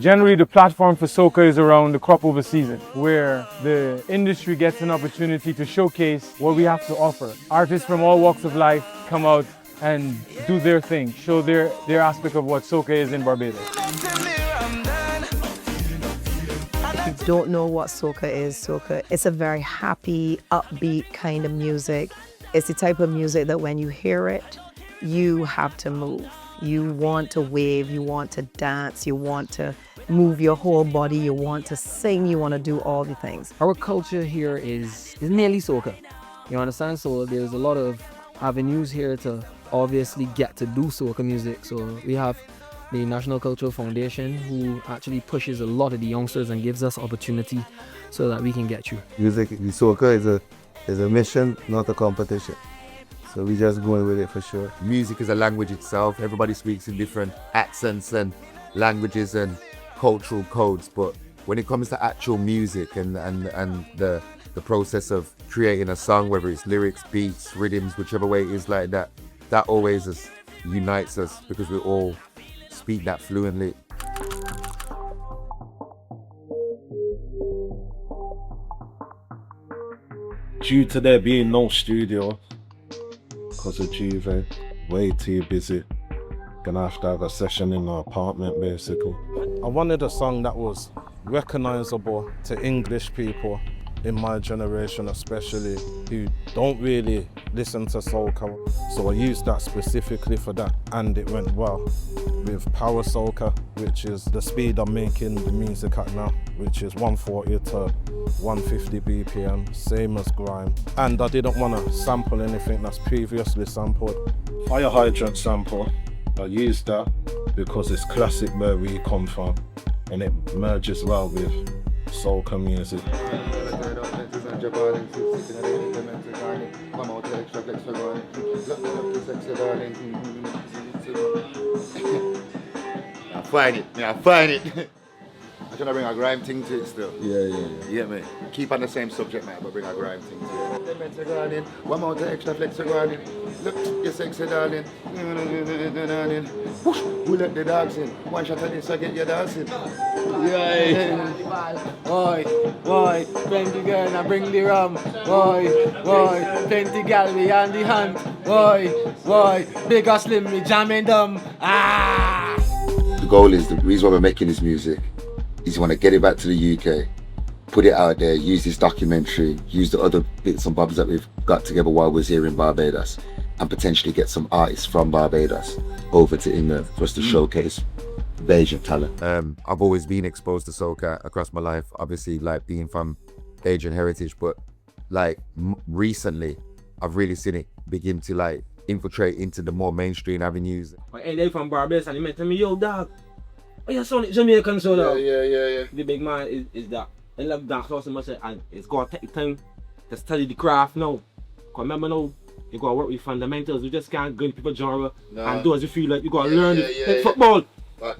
Generally, the platform for soca is around the crop over season, where the industry gets an opportunity to showcase what we have to offer. Artists from all walks of life come out and do their thing, show their aspect of what soca is in Barbados. If you don't know what soca it's a very happy, upbeat kind of music. It's the type of music that when you hear it, you have to move. You want to wave, you want to dance, you want to move your whole body, you want to sing, you want to do all the things. Our culture here is mainly soca. You understand? So there's a lot of avenues here to obviously get to do soca music. So we have the National Cultural Foundation, who actually pushes a lot of the youngsters and gives us opportunity so that we can get you. Music, the soca is a mission, not a competition. So we just going with it for sure. Music is a language itself. Everybody speaks in different accents and languages and cultural codes. But when it comes to actual music and the process of creating a song, whether it's lyrics, beats, rhythms, whichever way it is like that, that always unites us because we all speak that fluently. Due to there being no studio, because of Juve, way too busy. Gonna have a session in the apartment basically. I wanted a song that was recognizable to English people in my generation especially, who don't really listen to soca. So I used that specifically for that, and it went well. With power soca, which is the speed I'm making the music at now, which is 140 to 150 BPM, same as grime. And I didn't want to sample anything that's previously sampled. Fire hydrant sample, I used that because it's classic where we come from, and it merges well with soca music. I find it. I'm trying to bring a grime thing to it still. Yeah, mate. Keep on the same subject matter, but bring a grime thing to it. One more extra flex regarding. Look, you sexy darling. Whoosh, who let the dogs in? One shot of this, I get your dancing. Boy, plenty girl, I bring the rum. Boy, plenty gal, we on the hunt. Boy, big or slim, we jamming them. The goal is, the reason why we're making this music is you want to get it back to the UK, put it out there, use this documentary, use the other bits and bobs that we've got together while we're here in Barbados, and potentially get some artists from Barbados over to England for us to showcase Bajan talent. I've always been exposed to soca across my life, obviously like being from Bajan heritage, but like recently I've really seen it begin to like infiltrate into the more mainstream avenues. Hey, they from Barbados and he meant to me, yo dog, oh you sound Jamaican so now. Yeah. The big man is that. I love dance so much and it's gonna take time to study the craft now. Cause remember now, you gotta work with fundamentals. You just can't go into people's genre and do as you feel like you gotta learn it. Like football.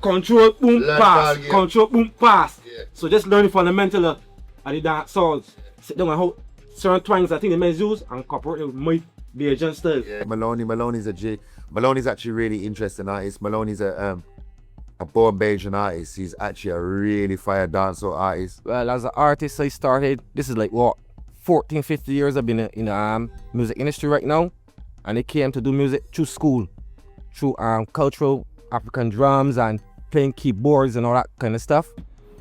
Control, boom, pass. Control, boom, pass. So just learn the fundamental of the dance songs. Sit down and hold certain twangs I think the men use and incorporate it with my Bajan style. Yeah. Maloney's a G. Maloney's actually really interesting artist. Maloney's a born Bajan artist. He's actually a really fire dancehall artist. Well, as an artist, I started, this is like what, 14, 50 years I've been in the music industry right now. And I came to do music through school, through cultural African drums and playing keyboards and all that kind of stuff.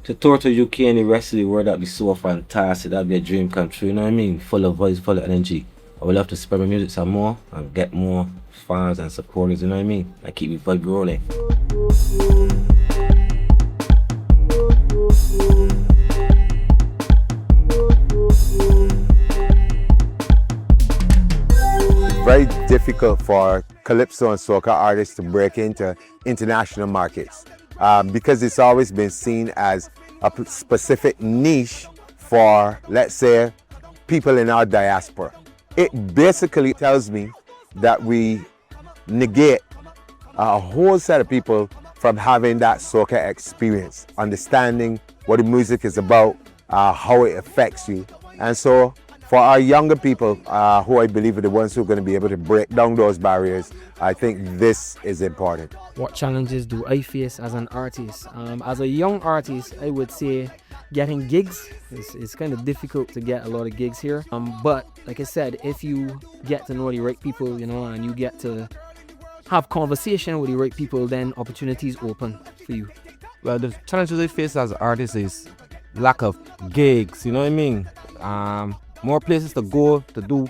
To tour to UK and the rest of the world, that'd be so fantastic. That'd be a dream come true, you know what I mean? Full of voice, full of energy. I would love to spread my music some more and get more fans and supporters, you know what I mean? And keep the vibe rolling. Very difficult for calypso and soca artists to break into international markets because it's always been seen as a specific niche for, let's say, people in our diaspora. It basically tells me that we negate a whole set of people from having that soca experience, understanding what the music is about, how it affects you. And so for our younger people, who I believe are the ones who are going to be able to break down those barriers, I think this is important. What challenges do I face as an artist? As a young artist, I would say getting gigs is kind of difficult to get a lot of gigs here. But like I said, if you get to know the right people, you know, and you get to have conversation with the right people, then opportunities open for you. Well, the challenges I face as an artist is lack of gigs, you know what I mean? More places to go to do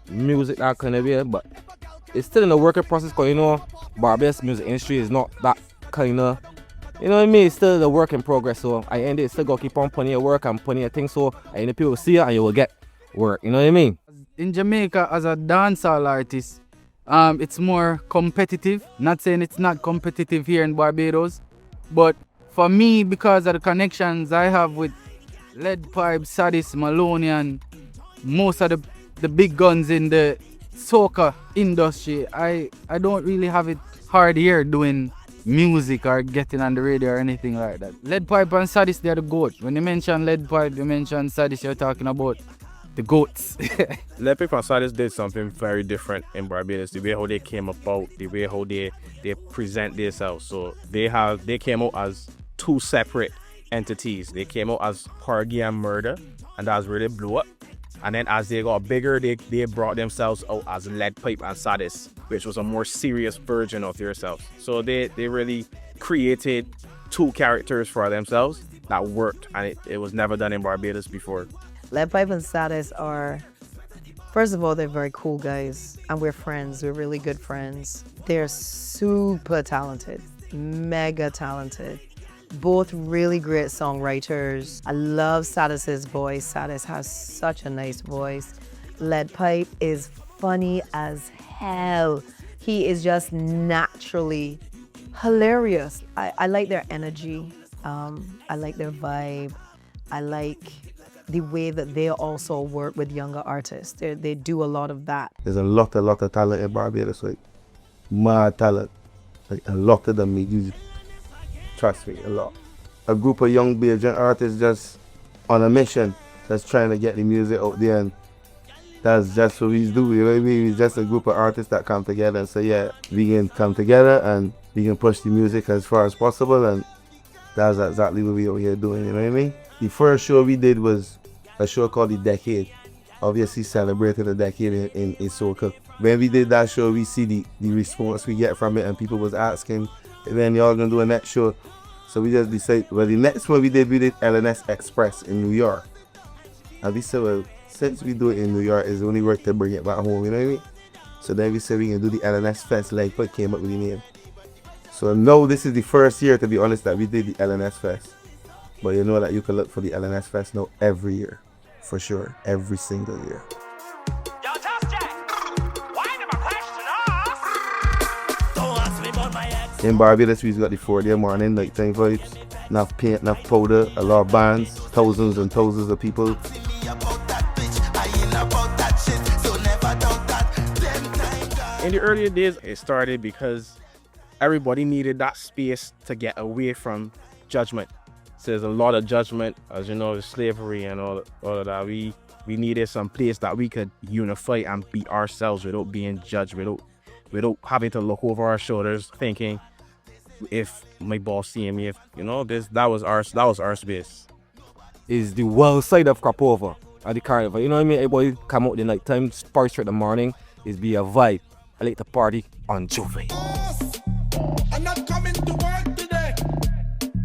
music, that kind of way, but it's still in the working process because, you know, Barbados music industry is not that kind of, you know what I mean? It's still the work in progress, so I end it still got to keep on putting your work and putting your things, so and the people will see it and you will get work, you know what I mean? In Jamaica, as a dancehall artist, it's more competitive. Not saying it's not competitive here in Barbados, but for me, because of the connections I have with Leadpipe, Saddis, Maloney, most of the big guns in the soca industry, I don't really have it hard here doing music or getting on the radio or anything like that. Leadpipe and Saddis, they're the goat. When you mention Leadpipe, you mention Saddis, you're talking about the goats. Leadpipe and Saddis did something very different in Barbados. The way how they came about, the way how they present themselves. So they came out as two separate entities. They came out as Parlay and Murder, and that was really blew up. And then as they got bigger, they brought themselves out as Leadpipe and Saddis, which was a more serious version of themselves. So they really created two characters for themselves that worked, and it was never done in Barbados before. Leadpipe and Saddis are, first of all, they're very cool guys, and we're friends. We're really good friends. They're super talented, mega talented. Both really great songwriters. I love Saddis's voice. Saddis has such a nice voice. Leadpipe is funny as hell. He is just naturally hilarious. I like their energy. I like their vibe. I like the way that they also work with younger artists. They do a lot of that. There's a lot of talent in Barbados, like mad talent. Like a lot of them, you trust me, a lot. A group of young Bajan artists just on a mission, just trying to get the music out there, and that's just what we do, you know what I mean? It's just a group of artists that come together and say, yeah, we can come together and we can push the music as far as possible, and that's exactly what we out here doing, you know what I mean? The first show we did was a show called The Decade. Obviously celebrated a decade in Soca. When we did that show, we see the response we get from it, and people was asking, when y'all gonna do a next show? So we just decided, well, the next one we did LNS Express in New York. And we said, well, since we do it in New York, it's only worth to bring it back home, you know what I mean? So then we said we can do the LNS Fest, like what came up with the name. So now this is the first year, to be honest, that we did the LNS Fest. But you know that you can look for the LNS Fest now every year, for sure, every single year. In Barbados, we've got the 4-day morning, nighttime vibes, enough paint, enough powder, a lot of bands, thousands and thousands of people. In the earlier days, it started because everybody needed that space to get away from judgment. So there's a lot of judgment, as you know, slavery and all of that. We needed some place that we could unify and be ourselves without being judged, without having to look over our shoulders, thinking if my boss seeing me, if you know that was our space. Is the wild side of Crop at the carnival. You know what I mean? Everybody come out the night time, party straight in the morning, is be a vibe. I like to party on Juve. I'm not coming to work today.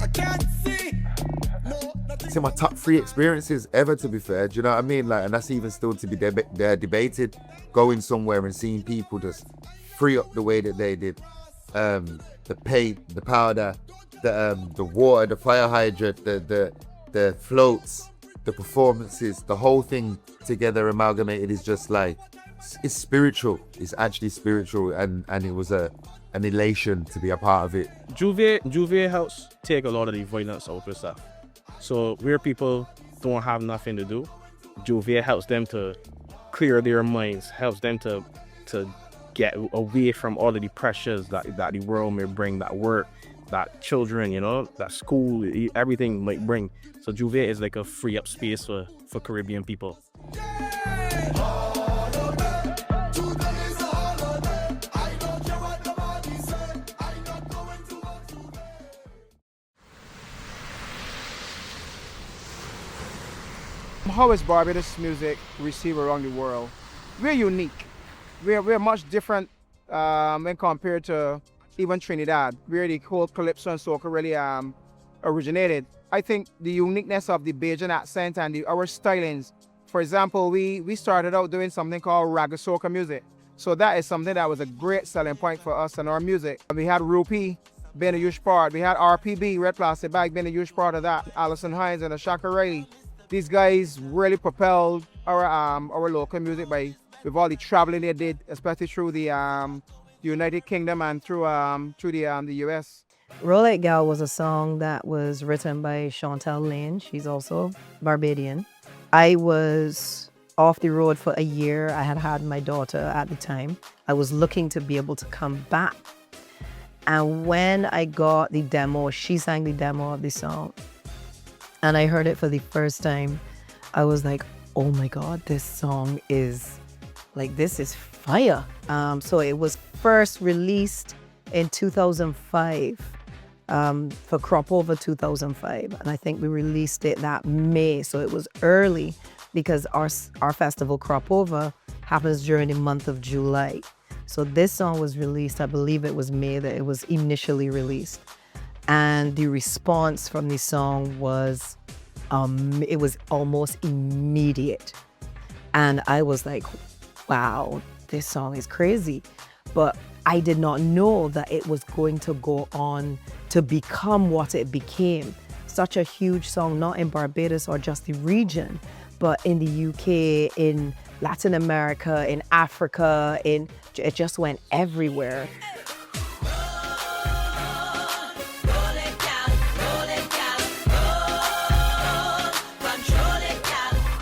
I can't see. It's in my top 3 experiences ever, to be fair. Do you know what I mean? like, and that's even still to be debated. Going somewhere and seeing people just free up the way that they did. The paint, the powder, the water, the fire hydrant, the floats, the performances, the whole thing together amalgamated is just like, it's spiritual. It's actually spiritual, and it was an elation to be a part of it. Juve helps take a lot of the violence out of stuff. So where people don't have nothing to do, Juve helps them to clear their minds, helps them to get away from all of the pressures that the world may bring, that work, that children, you know, that school, everything might bring. So Juve is like a free up space for Caribbean people. Yeah! How is Barbados music received around the world? We're unique. We're much different when compared to even Trinidad, where the whole calypso and soca really originated. I think the uniqueness of the Bajan accent and our stylings. For example, we started out doing something called raga soca music. So that is something that was a great selling point for us and our music. We had Rupee being a huge part. We had RPB, Red Plastic Bag, being a huge part of that. Alison Hines and Ashaka Riley. These guys really propelled our local music with all the traveling they did, especially through the United Kingdom and through the US. Roll It Gal was a song that was written by Chantel Lane. She's also Barbadian. I was off the road for a year. I had my daughter at the time. I was looking to be able to come back. And when I got the demo, she sang the demo of the song. And I heard it for the first time. I was like, oh my God, this song is this is fire. So it was first released in 2005 for Crop Over 2005. And I think we released it that May. So it was early because our festival Crop Over happens during the month of July. So this song was released, I believe it was May that it was initially released. And the response from the song was, it was almost immediate. And I was like, wow, this song is crazy. But I did not know that it was going to go on to become what it became. Such a huge song, not in Barbados or just the region, but in the UK, in Latin America, in Africa, it just went everywhere.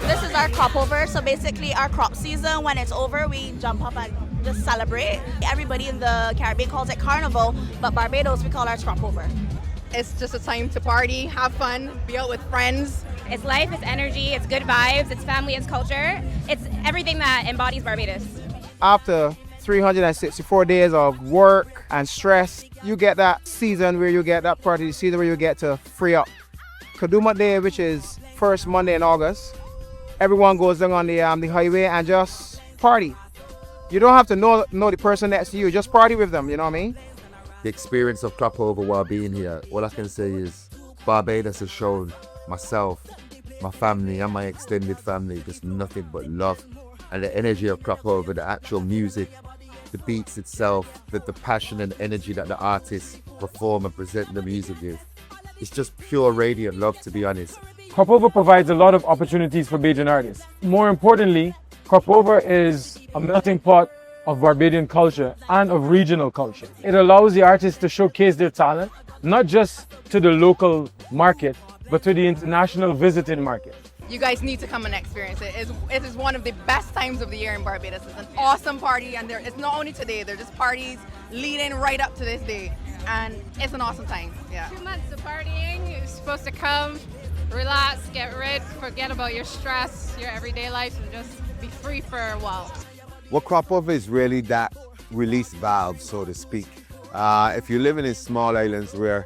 This is our crop over, so basically our crop season, when it's over, we jump up and just celebrate. Everybody in the Caribbean calls it carnival, but Barbados, we call ours crop over. It's just a time to party, have fun, be out with friends. It's life, it's energy, it's good vibes, it's family, it's culture. It's everything that embodies Barbados. After 364 days of work and stress, you get that season where you get that part of the season where you get to free up. Kaduma Day, which is first Monday in August, everyone goes down on the highway and just party. You don't have to know the person next to you, just party with them, you know what I mean? The experience of Crop Over while being here, all I can say is Barbados has shown myself, my family and my extended family just nothing but love. And the energy of Crop Over, the actual music, the beats itself, the passion and energy that the artists perform and present the music with. It's just pure radiant love, to be honest. Crop Over provides a lot of opportunities for Bajan artists. More importantly, Crop Over is a melting pot of Barbadian culture and of regional culture. It allows the artists to showcase their talent, not just to the local market, but to the international visiting market. You guys need to come and experience it. It is one of the best times of the year in Barbados. It's an awesome party, and it's not only today, they're just parties leading right up to this day. And it's an awesome time, yeah. 2 months of partying, you're supposed to come, relax, get rid, forget about your stress, your everyday life, and just be free for a while. What Crop Over is really that release valve, so to speak. If you're living in small islands where,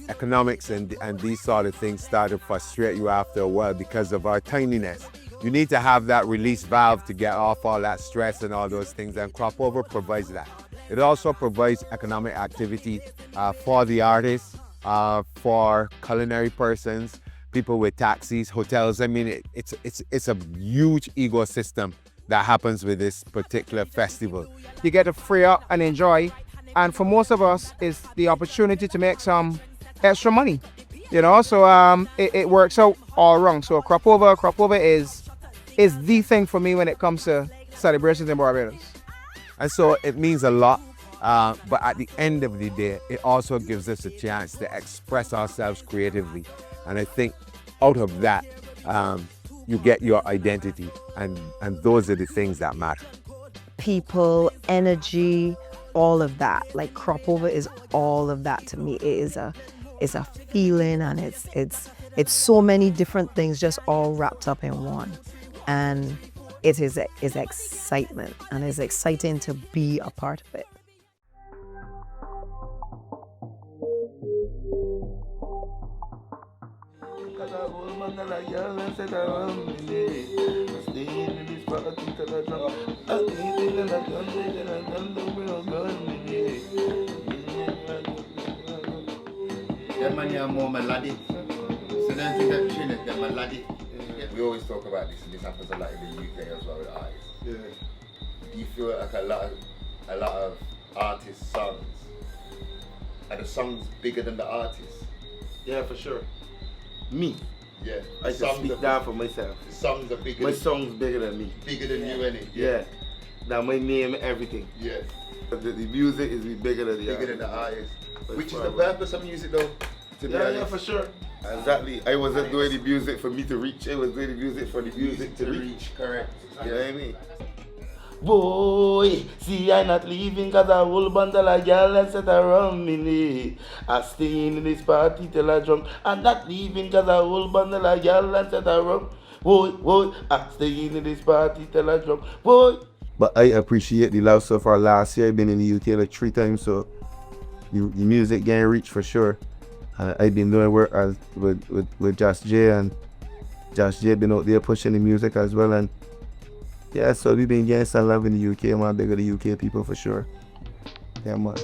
economics and these sort of things start to frustrate you after a while because of our tininess, you need to have that release valve to get off all that stress and all those things, and Crop Over provides that. It also provides economic activity for the artists, for culinary persons, people with taxis, hotels. I mean, it's a huge ecosystem that happens with this particular festival. You get to free up and enjoy, and for most of us, it's the opportunity to make some extra money, so it works out all around. So Crop Over is the thing for me when it comes to celebrations in Barbados. And so it means a lot, but at the end of the day, it also gives us a chance to express ourselves creatively. And I think out of that, you get your identity, and those are the things that matter. People, energy, all of that. Like Crop Over is all of that to me. It's a feeling, and it's so many different things just all wrapped up in one. And it is excitement, and it's exciting to be a part of it. bundle of girl and set around me. I stay in this party till I drunk. I think till I done the world gone me. Them man are more melodic. So don't think that Trinidad, they're melodic. Yeah. We always talk about this, and this happens a lot in the UK as well with artists. Yeah. Do you feel like a lot of artists' songs, are the songs bigger than the artists? Yeah, for sure. Me. Yeah. I can speak down for myself. The songs are bigger. My song's bigger than me. Bigger than you, innit? Yeah. That my name, everything. Yeah. The music is bigger than the bigger artist. than the artist. That's Which is probably. the purpose of music though, to be honest. Yeah, for sure. Exactly. I wasn't doing the music for me to reach. I was doing the music for the music to reach. Correct. You know what I mean? Boy, see I not leaving cause a whole bundle of girl and set around me. I stay in this party till I drunk. I'm not leaving cause a whole bundle of girl and set around. Boy, I stay in this party till I drunk. Boy. But I appreciate the love so far. Last year I've been in the UK like 3 times, so the music getting reach for sure. I've been doing work with Josh J, and Josh J been out there pushing the music as well, and yeah, so we've been getting some love in the UK, man. Big of the UK people for sure. Yeah, man.